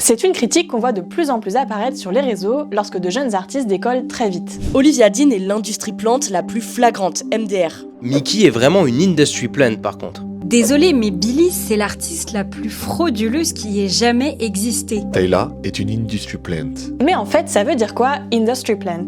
C'est une critique qu'on voit de plus en plus apparaître sur les réseaux lorsque de jeunes artistes décollent très vite. Olivia Dean est l'industrie plante la plus flagrante, MDR. Mickey est vraiment une industry plant par contre. Désolée, mais Billie, c'est l'artiste la plus frauduleuse qui ait jamais existé. Tyla est une industry plant. Mais en fait, ça veut dire quoi, industry plant ?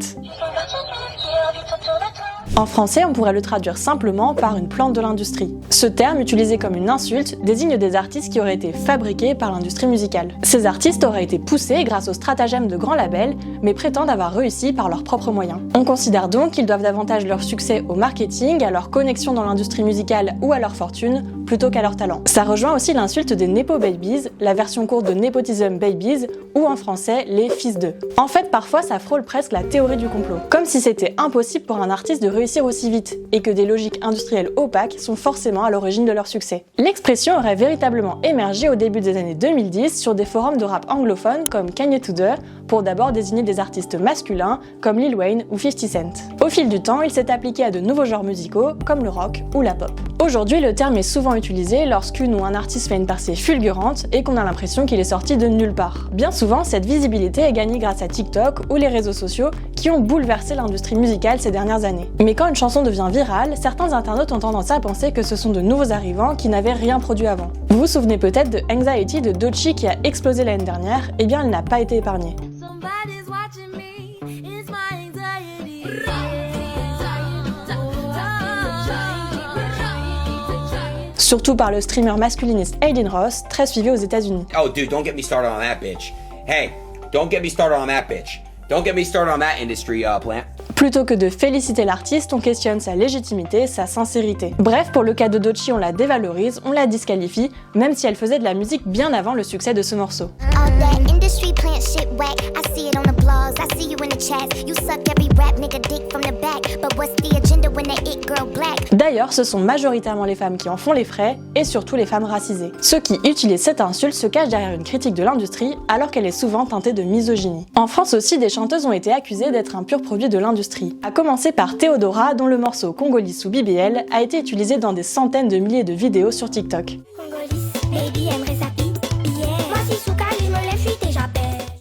En français, on pourrait le traduire simplement par une plante de l'industrie. Ce terme, utilisé comme une insulte, désigne des artistes qui auraient été fabriqués par l'industrie musicale. Ces artistes auraient été poussés grâce au stratagème de grands labels, mais prétendent avoir réussi par leurs propres moyens. On considère donc qu'ils doivent davantage leur succès au marketing, à leur connexion dans l'industrie musicale ou à leur fortune, plutôt qu'à leur talent. Ça rejoint aussi l'insulte des Nepo Babies, la version courte de Nepotism Babies, ou en français, les fils d'eux. En fait, parfois, ça frôle presque la théorie du complot. Comme si c'était impossible pour un artiste de réussir aussi vite, et que des logiques industrielles opaques sont forcément à l'origine de leur succès. L'expression aurait véritablement émergé au début des années 2010 sur des forums de rap anglophones comme Kanye Tudor, pour d'abord désigner des artistes masculins comme Lil Wayne ou 50 Cent. Au fil du temps, il s'est appliqué à de nouveaux genres musicaux comme le rock ou la pop. Aujourd'hui, le terme est souvent utilisé lorsqu'une ou un artiste fait une percée fulgurante et qu'on a l'impression qu'il est sorti de nulle part. Bien souvent, cette visibilité est gagnée grâce à TikTok ou les réseaux sociaux qui ont bouleversé l'industrie musicale ces dernières années. Mais quand une chanson devient virale, certains internautes ont tendance à penser que ce sont de nouveaux arrivants qui n'avaient rien produit avant. Vous vous souvenez peut-être de Anxiety de Doechii qui a explosé l'année dernière, eh bien elle n'a pas été épargnée. Surtout par le streamer masculiniste Aiden Ross, très suivi aux États-Unis. Oh dude, don't get me started on that bitch. Hey, don't get me started on that bitch. Don't get me started on that industry plant. Plutôt que de féliciter l'artiste, on questionne sa légitimité, sa sincérité. Bref, pour le cas de Doechii, on la dévalorise, on la disqualifie, même si elle faisait de la musique bien avant le succès de ce morceau. D'ailleurs, ce sont majoritairement les femmes qui en font les frais, et surtout les femmes racisées. Ceux qui utilisent cette insulte se cachent derrière une critique de l'industrie, alors qu'elle est souvent teintée de misogynie. En France aussi, des chanteuses ont été accusées d'être un pur produit de l'industrie. À commencer par Théodora, dont le morceau Congolisse ou BBL a été utilisé dans des centaines de milliers de vidéos sur TikTok.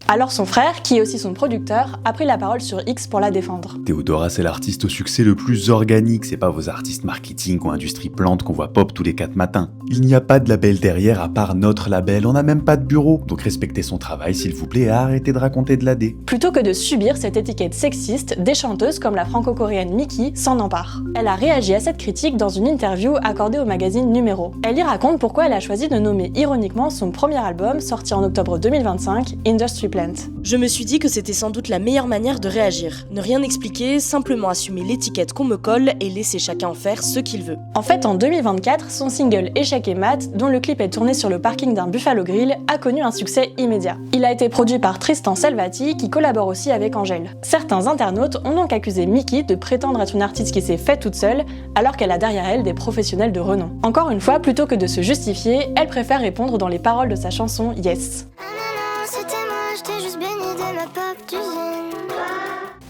Alors son frère, qui est aussi son producteur, a pris la parole sur X pour la défendre. Théodora, c'est l'artiste au succès le plus organique, c'est pas vos artistes marketing ou industrie plante qu'on voit pop tous les 4 matins. Il n'y a pas de label derrière à part notre label, on n'a même pas de bureau, donc respectez son travail s'il vous plaît et arrêtez de raconter de la D. Plutôt que de subir cette étiquette sexiste, des chanteuses comme la franco-coréenne Mickey s'en emparent. Elle a réagi à cette critique dans une interview accordée au magazine Numéro. Elle y raconte pourquoi elle a choisi de nommer ironiquement son premier album, sorti en octobre 2025, Industry Plant. Je me suis dit que c'était sans doute la meilleure manière de réagir. Ne rien expliquer, simplement assumer l'étiquette qu'on me colle et laisser chacun en faire ce qu'il veut. En fait, en 2024, son single Échec et mat, dont le clip est tourné sur le parking d'un Buffalo Grill, a connu un succès immédiat. Il a été produit par Tristan Selvati, qui collabore aussi avec Angèle. Certains internautes ont donc accusé Mickey de prétendre être une artiste qui s'est faite toute seule, alors qu'elle a derrière elle des professionnels de renom. Encore une fois, plutôt que de se justifier, elle préfère répondre dans les paroles de sa chanson Yes.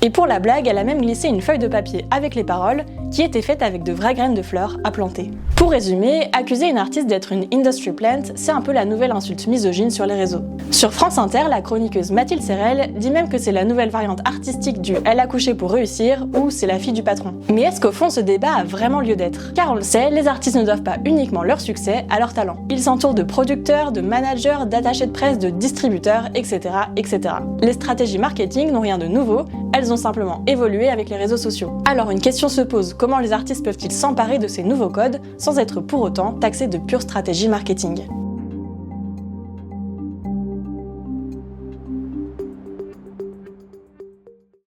Et pour la blague, elle a même glissé une feuille de papier avec les paroles, qui était faite avec de vraies graines de fleurs à planter. Pour résumer, accuser une artiste d'être une industry plant, c'est un peu la nouvelle insulte misogyne sur les réseaux. Sur France Inter, la chroniqueuse Mathilde Serrel dit même que c'est la nouvelle variante artistique du « elle a couché pour réussir » ou « c'est la fille du patron ». Mais est-ce qu'au fond ce débat a vraiment lieu d'être ? Car on le sait, les artistes ne doivent pas uniquement leur succès à leur talent. Ils s'entourent de producteurs, de managers, d'attachés de presse, de distributeurs, etc., etc. Les stratégies marketing n'ont rien de nouveau, elles ont simplement évolué avec les réseaux sociaux. Alors une question se pose, comment les artistes peuvent-ils s'emparer de ces nouveaux codes sans être pour autant taxés de pure stratégie marketing ?